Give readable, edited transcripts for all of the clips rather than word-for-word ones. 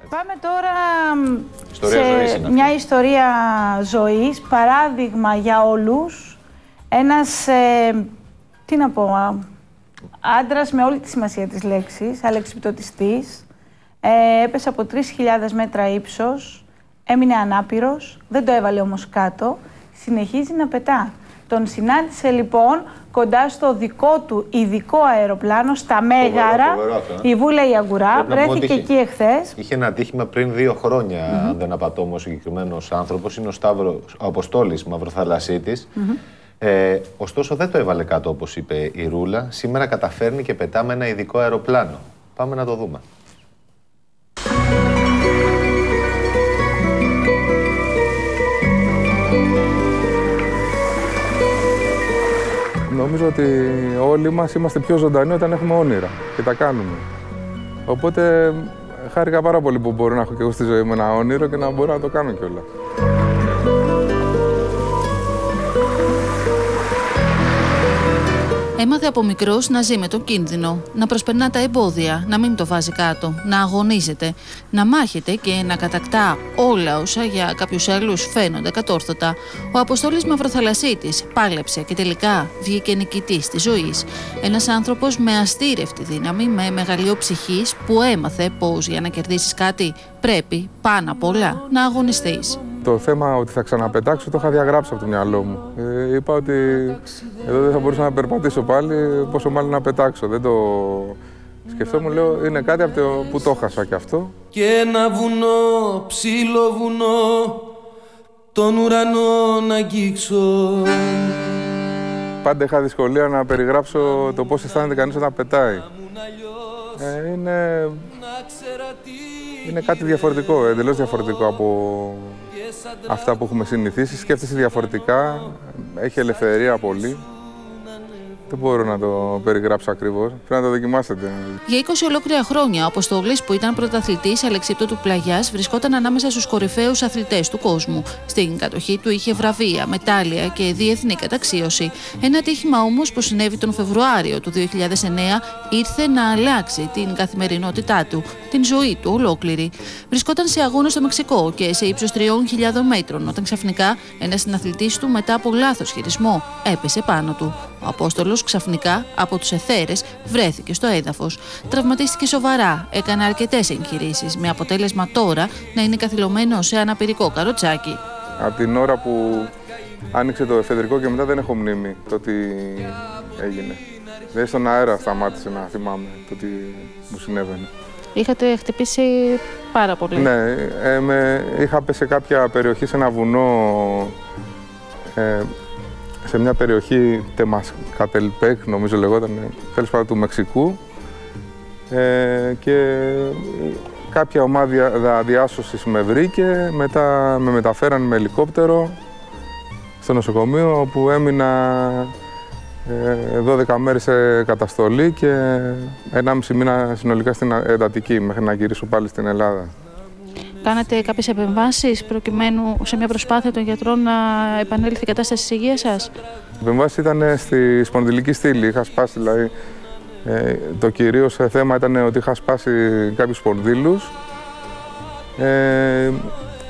Πάμε τώρα σε μια ιστορία ζωής, παράδειγμα για όλους. Ένας, τι να πω, άντρας με όλη τη σημασία της λέξης, αλεξιπτωτιστής, έπεσε από 3.000 μέτρα ύψος, έμεινε ανάπηρος, δεν το έβαλε όμως κάτω, συνεχίζει να πετά. Τον συνάντησε λοιπόν κοντά στο δικό του ειδικό αεροπλάνο, στα Μέγαρα, η Βούλα η Αγκουρά, βρέθηκε εκεί εχθές. Είχε ένα ατύχημα πριν 2 χρόνια, αν δεν απατώ όμως, ο συγκεκριμένος άνθρωπος. Είναι ο Αποστόλης Μαυροθαλασσίτης. Ωστόσο δεν το έβαλε κάτω όπως είπε η Ρούλα. Σήμερα καταφέρνει και πετά με ένα ειδικό αεροπλάνο. Πάμε να το δούμε. Νομίζω ότι όλοι μας είμαστε πιο ζωντανοί όταν έχουμε όνειρα και τα κάνουμε. Οπότε χάρηκα πάρα πολύ που μπορώ να έχω και εγώ στη ζωή μου ένα όνειρο και να μπορώ να το κάνω κιόλας. Έμαθε από μικρός να ζει με τον κίνδυνο, να προσπερνά τα εμπόδια, να μην το βάζει κάτω, να αγωνίζεται, να μάχεται και να κατακτά όλα όσα για κάποιους άλλους φαίνονται κατόρθωτα. Ο Αποστόλης Μαυροθαλασσίτης πάλεψε και τελικά βγήκε νικητής της ζωής. Ένας άνθρωπος με αστήρευτη δύναμη, με μεγαλείο ψυχής, που έμαθε πως για να κερδίσεις κάτι πρέπει πάνω απ' όλα να αγωνιστείς. Το θέμα ότι θα ξαναπετάξω το είχα διαγράψει από το μυαλό μου. Είπα ότι εδώ δεν θα μπορούσα να περπατήσω πάλι, πόσο μάλλον να πετάξω. Δεν το σκεφτόμουν, λέω, είναι κάτι από το που το χάσα κι αυτό. Και ένα βουνό, ψηλό βουνό, τον ουρανό να αγγίξω. Πάντα είχα δυσκολία να περιγράψω το πώς αισθάνεται κανείς όταν πετάει. Είναι κάτι διαφορετικό, εντελώς διαφορετικό από αυτά που έχουμε συνηθίσει. Σκέφτεσαι διαφορετικά, έχει ελευθερία πολύ. Δεν μπορώ να το περιγράψω ακριβώς. Πρέπει να το δοκιμάσετε. Για 20 ολόκληρα χρόνια, ο Αποστόλης, που ήταν πρωταθλητής αλεξίπτωτου πλαγιάς, βρισκόταν ανάμεσα στους κορυφαίους αθλητές του κόσμου. Στην κατοχή του είχε βραβεία, μετάλλια και διεθνή καταξίωση. Ένα ατύχημα όμως που συνέβη τον Φεβρουάριο του 2009 ήρθε να αλλάξει την καθημερινότητά του, την ζωή του ολόκληρη. Βρισκόταν σε αγώνα στο Μεξικό και σε ύψος 3.000 μέτρων, όταν ξαφνικά ένας συναθλητής του, μετά από λάθος χειρισμό, έπεσε πάνω του. Ο Απόστολος ξαφνικά από τους αιθέρες βρέθηκε στο έδαφος. Τραυματίστηκε σοβαρά, έκανε αρκετές εγχειρήσεις, με αποτέλεσμα τώρα να είναι καθυλωμένο σε αναπηρικό καροτσάκι. Από την ώρα που άνοιξε το εφεδρικό και μετά δεν έχω μνήμη το τι έγινε. Δηλαδή στον αέρα σταμάτησε να θυμάμαι το τι μου συνέβαινε. Είχατε χτυπήσει πάρα πολύ. Ναι, είχα πέσει σε κάποια περιοχή, σε ένα βουνό, σε μια περιοχή Τεμασκατελπέκ, νομίζω λεγόταν, τέλος πάντων του Μεξικού, και κάποια ομάδα διάσωσης με βρήκε, μετά με μεταφέραν με ελικόπτερο στο νοσοκομείο, όπου έμεινα 12 μέρες σε καταστολή και 1,5 μήνα συνολικά στην εντατική, μέχρι να γυρίσω πάλι στην Ελλάδα. Κάνατε κάποιες επεμβάσεις προκειμένου σε μια προσπάθεια των γιατρών να επανέλθει η κατάσταση της υγείας σας? Οι επεμβάσεις ήταν στη σπονδυλική στήλη. Είχα σπάσει, δηλαδή, το κυρίως θέμα ήταν ότι είχα σπάσει κάποιους σπονδύλους,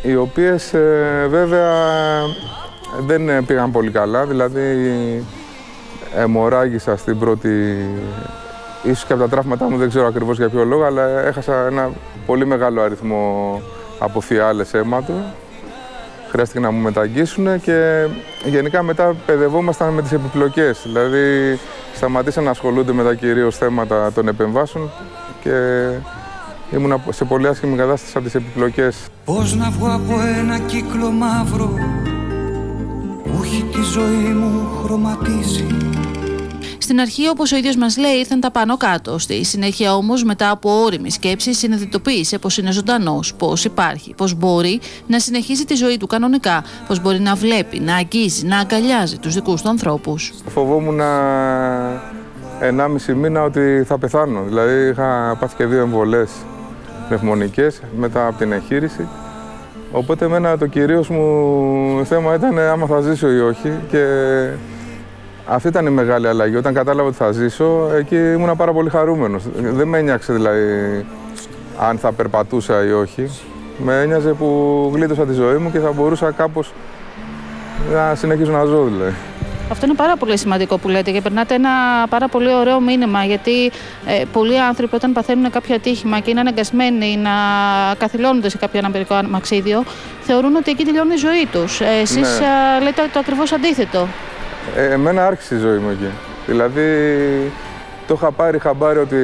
οι οποίες βέβαια δεν πήγαν πολύ καλά. Δηλαδή, αιμορράγησα στην πρώτη, ίσως και από τα τραύματά μου, δεν ξέρω ακριβώς για ποιο λόγο, αλλά έχασα ένα πολύ μεγάλο αριθμό από θυάλες αίματο. Χρειάστηκε να μου μεταγγίσουν και γενικά μετά παιδευόμασταν με τις επιπλοκές. Δηλαδή σταματήσαν να ασχολούνται με τα κυρίως θέματα των επεμβάσεων και ήμουν σε πολύ άσχημη κατάσταση από τις επιπλοκές. Πώς να βγω από ένα κύκλο μαύρο που έχει τη ζωή μου χρωματίσει. Στην αρχή, όπως ο ίδιος μας λέει, ήρθαν τα πάνω κάτω. Στη συνέχεια όμως, μετά από ώριμη σκέψη, συνειδητοποίησε πως είναι ζωντανός, πως υπάρχει, πως μπορεί να συνεχίζει τη ζωή του κανονικά, πως μπορεί να βλέπει, να αγγίζει, να αγκαλιάζει τους δικούς του ανθρώπους. Φοβόμουν 1,5 μήνα ότι θα πεθάνω. Δηλαδή είχα πάθει και 2 εμβολές πνευμονικές μετά από την εγχείρηση. Οπότε εμένα το κυρίως μου θέμα ήταν άμα θα ζήσω ή όχι. Και αυτή ήταν η μεγάλη αλλαγή. Όταν κατάλαβα ότι θα ζήσω, εκεί ήμουν πάρα πολύ χαρούμενος. Δεν με ένιωξε δηλαδή αν θα περπατούσα ή όχι. Με ένοιαζε που γλίτωσα τη ζωή μου και θα μπορούσα κάπως να συνεχίσω να ζω, δηλαδή. Αυτό είναι πάρα πολύ σημαντικό που λέτε και περνάτε ένα πάρα πολύ ωραίο μήνυμα, γιατί πολλοί άνθρωποι όταν παθαίνουν κάποιο ατύχημα και είναι αναγκασμένοι να καθυλώνονται σε κάποιο αναπηρικό αμαξίδιο, θεωρούν ότι εκεί τελειώνει η ζωή τους. Εσείς λέτε το ακριβώς αντίθετο. Εμένα άρχισε η ζωή μου εκεί. Δηλαδή το είχα πάρει χαμπάρι ότι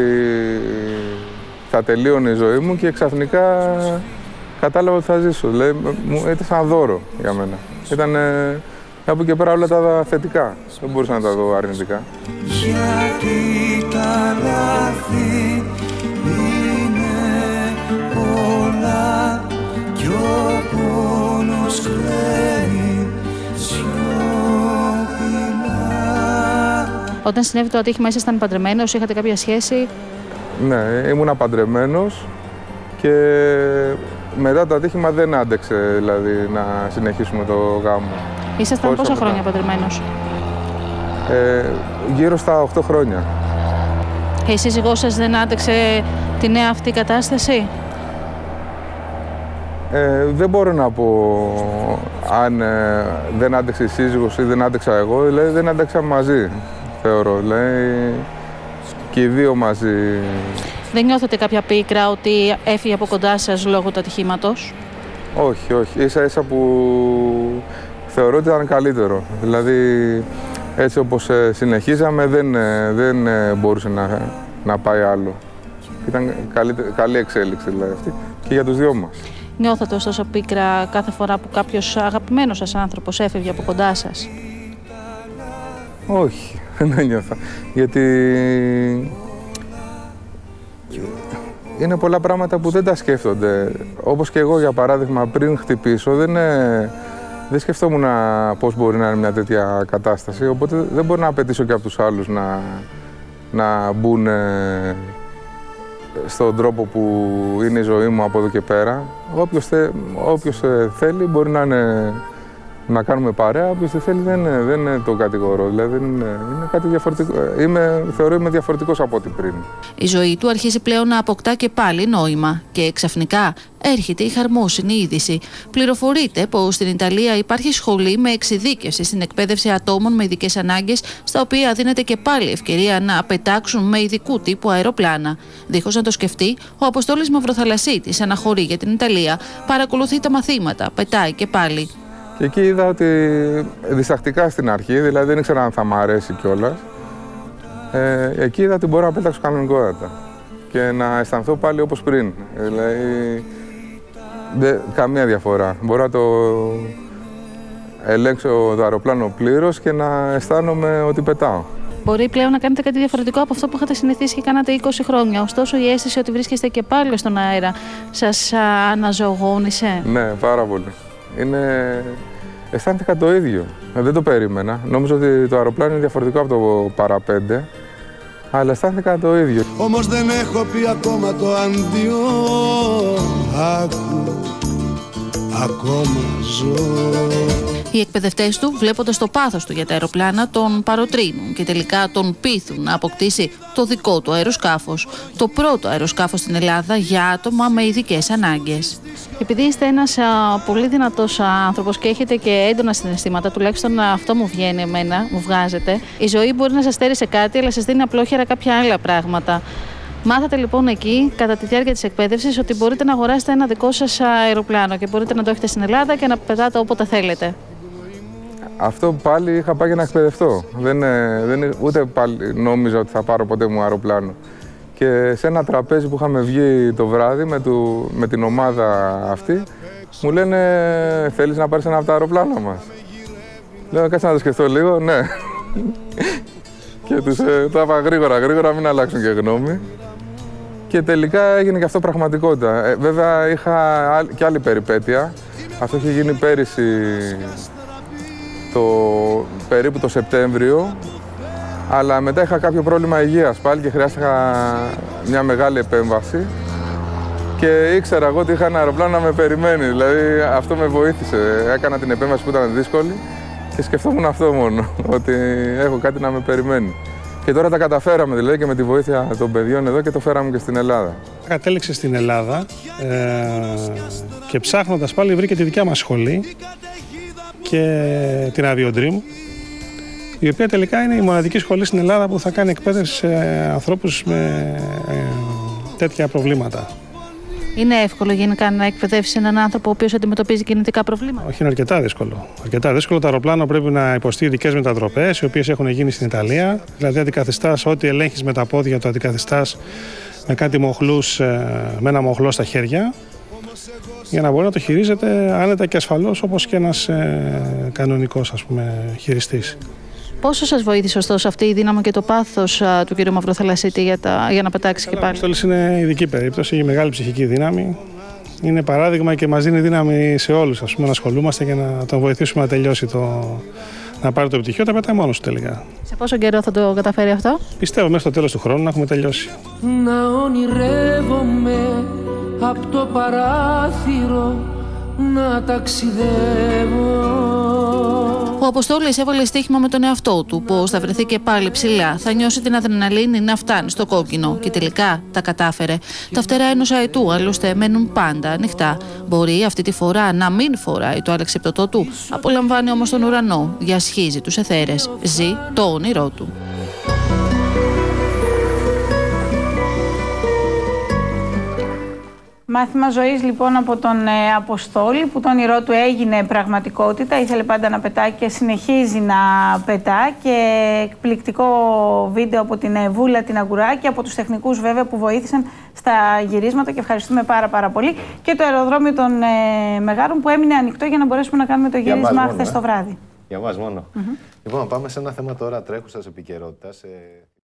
θα τελείωνε η ζωή μου και ξαφνικά κατάλαβα ότι θα ζήσω. Δηλαδή ήταν σαν δώρο για μένα. Ήταν από εκεί πέρα όλα τα θετικά. Δεν μπορούσα να τα δω αρνητικά. Γιατί τα λάθη είναι πολλά κι ο πόνος κλαίει σιωπηλά. Όταν συνέβη το ατύχημα ήσασταν παντρεμένος, είχατε κάποια σχέση? Ναι, ήμουν παντρεμένος και μετά το ατύχημα δεν άντεξε δηλαδή να συνεχίσουμε το γάμο. Ήσασταν πόσα χρόνια παντρεμένος? Γύρω στα 8 χρόνια. Και η σύζυγός σας δεν άντεξε τη νέα αυτή κατάσταση? Δεν μπορώ να πω αν δεν άντεξε η σύζυγος ή δεν άντεξα εγώ, δηλαδή δεν άντεξα μαζί, θεωρώ, δηλαδή και οι δύο μαζί. Δεν νιώθετε κάποια πίκρα ότι έφυγε από κοντά σας λόγω του ατυχήματος? Όχι, όχι. Ίσα ίσα που θεωρώ ότι ήταν καλύτερο. Δηλαδή, έτσι όπως συνεχίζαμε, δεν μπορούσε να πάει άλλο. Ήταν καλή εξέλιξη δηλαδή αυτή και για τους δυο μας. Νιώθατε ωστόσο πίκρα κάθε φορά που κάποιος αγαπημένος σας άνθρωπος έφευγε από κοντά σας? Όχι, δεν νιώθα. Γιατί είναι πολλά πράγματα που δεν τα σκέφτονται. Όπως και εγώ, για παράδειγμα, πριν χτυπήσω, δεν σκεφτόμουν πώς μπορεί να είναι μια τέτοια κατάσταση. Οπότε δεν μπορώ να απαιτήσω και από τους άλλους να μπουν στον τρόπο που είναι η ζωή μου από εδώ και πέρα. Όποιος θέλει μπορεί να κάνουμε παρέα, όποιος δεν θέλει δεν το κατηγορώ. Δηλαδή είναι κάτι διαφορετικό. Θεωρώ είμαι διαφορετικός από ό,τι πριν. Η ζωή του αρχίζει πλέον να αποκτά και πάλι νόημα και ξαφνικά έρχεται η χαρμόσυνη είδηση. Πληροφορείται πως στην Ιταλία υπάρχει σχολή με εξειδίκευση στην εκπαίδευση ατόμων με ειδικές ανάγκες, στα οποία δίνεται και πάλι ευκαιρία να πετάξουν με ειδικού τύπου αεροπλάνα. Δίχως να το σκεφτεί, ο Αποστόλης Μαυροθαλασσίτης αναχωρεί για την Ιταλία, παρακολουθεί τα μαθήματα, πετάει και πάλι. Και εκεί είδα ότι διστακτικά στην αρχή, δηλαδή δεν ήξερα αν θα μ' αρέσει κιόλας. Εκεί είδα ότι μπορώ να πέταξω κανονικότατα και να αισθανθώ πάλι όπως πριν. Δηλαδή, καμία διαφορά. Μπορώ να το ελέγξω το αεροπλάνο πλήρως και να αισθάνομαι ότι πετάω. Μπορεί πλέον να κάνετε κάτι διαφορετικό από αυτό που είχατε συνηθίσει και κάνατε 20 χρόνια. Ωστόσο, η αίσθηση ότι βρίσκεστε και πάλι στον αέρα σας αναζωογόνησε? Ναι, πάρα πολύ. Αισθάνθηκα το ίδιο. Δεν το περίμενα. Νόμιζα ότι το αεροπλάνο είναι διαφορετικό από το παραπέντε, αλλά αισθάνθηκα το ίδιο. Όμως δεν έχω πει ακόμα το αντίο. Άκου, ακόμα ζω. Οι εκπαιδευτές του, βλέποντας το πάθος του για τα αεροπλάνα, τον παροτρύνουν και τελικά τον πείθουν να αποκτήσει το δικό του αεροσκάφος. Το πρώτο αεροσκάφος στην Ελλάδα για άτομα με ειδικές ανάγκες. Επειδή είστε ένας πολύ δυνατός άνθρωπος και έχετε και έντονα συναισθήματα, τουλάχιστον αυτό μου βγαίνει εμένα, μου βγάζετε, η ζωή μπορεί να σας στέρισε κάτι, αλλά σας δίνει απλόχερα κάποια άλλα πράγματα. Μάθατε λοιπόν εκεί, κατά τη διάρκεια της εκπαίδευσης, ότι μπορείτε να αγοράσετε ένα δικό σας αεροπλάνο και μπορείτε να το έχετε στην Ελλάδα και να πετάτε όποτε θέλετε. Αυτό πάλι είχα πάει για να εκπαιδευτώ. Ούτε πάλι νόμιζα ότι θα πάρω ποτέ μου αεροπλάνο. Και σε ένα τραπέζι που είχαμε βγει το βράδυ με την ομάδα αυτή, μου λένε θέλεις να πάρεις ένα από τα αεροπλάνα μας? Λέω κάτσε να το σκεφτώ λίγο, ναι. Και τους το είπα γρήγορα, μην αλλάξουν και γνώμη. Και τελικά έγινε και αυτό πραγματικότητα. Βέβαια είχα και άλλη περιπέτεια. Αυτό είχε γίνει πέρυσι περίπου το Σεπτέμβριο. Αλλά μετά είχα κάποιο πρόβλημα υγείας πάλι και χρειάστηκα μια μεγάλη επέμβαση. Και ήξερα εγώ ότι είχα ένα αεροπλάνο να με περιμένει. Δηλαδή αυτό με βοήθησε. Έκανα την επέμβαση που ήταν δύσκολη και σκεφτόμουν αυτό μόνο, ότι έχω κάτι να με περιμένει. Και τώρα τα καταφέραμε δηλαδή και με τη βοήθεια των παιδιών εδώ και το φέραμε και στην Ελλάδα. Κατέληξε στην Ελλάδα και ψάχνοντας πάλι βρήκε τη δικιά μας σχολή και την Aviodream, η οποία τελικά είναι η μοναδική σχολή στην Ελλάδα που θα κάνει εκπαίδευση σε ανθρώπους με τέτοια προβλήματα. Είναι εύκολο γενικά να εκπαιδεύσει έναν άνθρωπο ο οποίος αντιμετωπίζει κινητικά προβλήματα? Όχι, είναι αρκετά δύσκολο. Αρκετά δύσκολο. Το αεροπλάνο πρέπει να υποστεί ειδικές μετατροπές, οι οποίες έχουν γίνει στην Ιταλία. Δηλαδή, αντικαθιστάς ό,τι ελέγχεις με τα πόδια, το αντικαθιστάς με κάτι μοχλούς, με ένα μοχλό στα χέρια, για να μπορεί να το χειρίζεται άνετα και ασφαλώς, όπως και ένας κανονικός, ας πούμε, χειριστής. Πόσο σας βοήθησε ωστόσο αυτή η δύναμη και το πάθος του κ. Μαυροθαλασσίτη για να πετάξει και πάλι? Ο Αποστόλης είναι ειδική περίπτωση, έχει μεγάλη ψυχική δύναμη. Είναι παράδειγμα και μας δίνει δύναμη σε όλους, ας πούμε, να ασχολούμαστε και να τον βοηθήσουμε να τελειώσει να πάρει το πτυχίο, τα πετάει μόνος του τελικά. Σε πόσο καιρό θα το καταφέρει αυτό? Πιστεύω μέχρι το τέλος του χρόνου να έχουμε τελειώσει. Να ονειρεύομαι από το παράθυρο να ταξιδεύω. Ο Αποστόλης έβαλε στοίχημα με τον εαυτό του, πως θα βρεθεί και πάλι ψηλά, θα νιώσει την αδρεναλίνη να φτάνει στο κόκκινο και τελικά τα κατάφερε. Τα φτερά ενός αετού άλλωστε μένουν πάντα ανοιχτά. Μπορεί αυτή τη φορά να μην φοράει το αλεξιπτωτό του, απολαμβάνει όμως τον ουρανό, διασχίζει τους αιθέρες, ζει το όνειρό του. Μάθημα ζωής λοιπόν από τον Αποστόλη, που το όνειρό του έγινε πραγματικότητα. Ήθελε πάντα να πετά και συνεχίζει να πετά, και εκπληκτικό βίντεο από την Βούλα την Αγκουράκη, από τους τεχνικούς βέβαια που βοήθησαν στα γυρίσματα, και ευχαριστούμε πάρα πολύ. Και το αεροδρόμιο των Μεγάρων που έμεινε ανοιχτό για να μπορέσουμε να κάνουμε το γύρισμα χθες το βράδυ. Για μας μόνο. Λοιπόν, πάμε σε ένα θέμα τώρα τρέχουσας επικαιρότητας.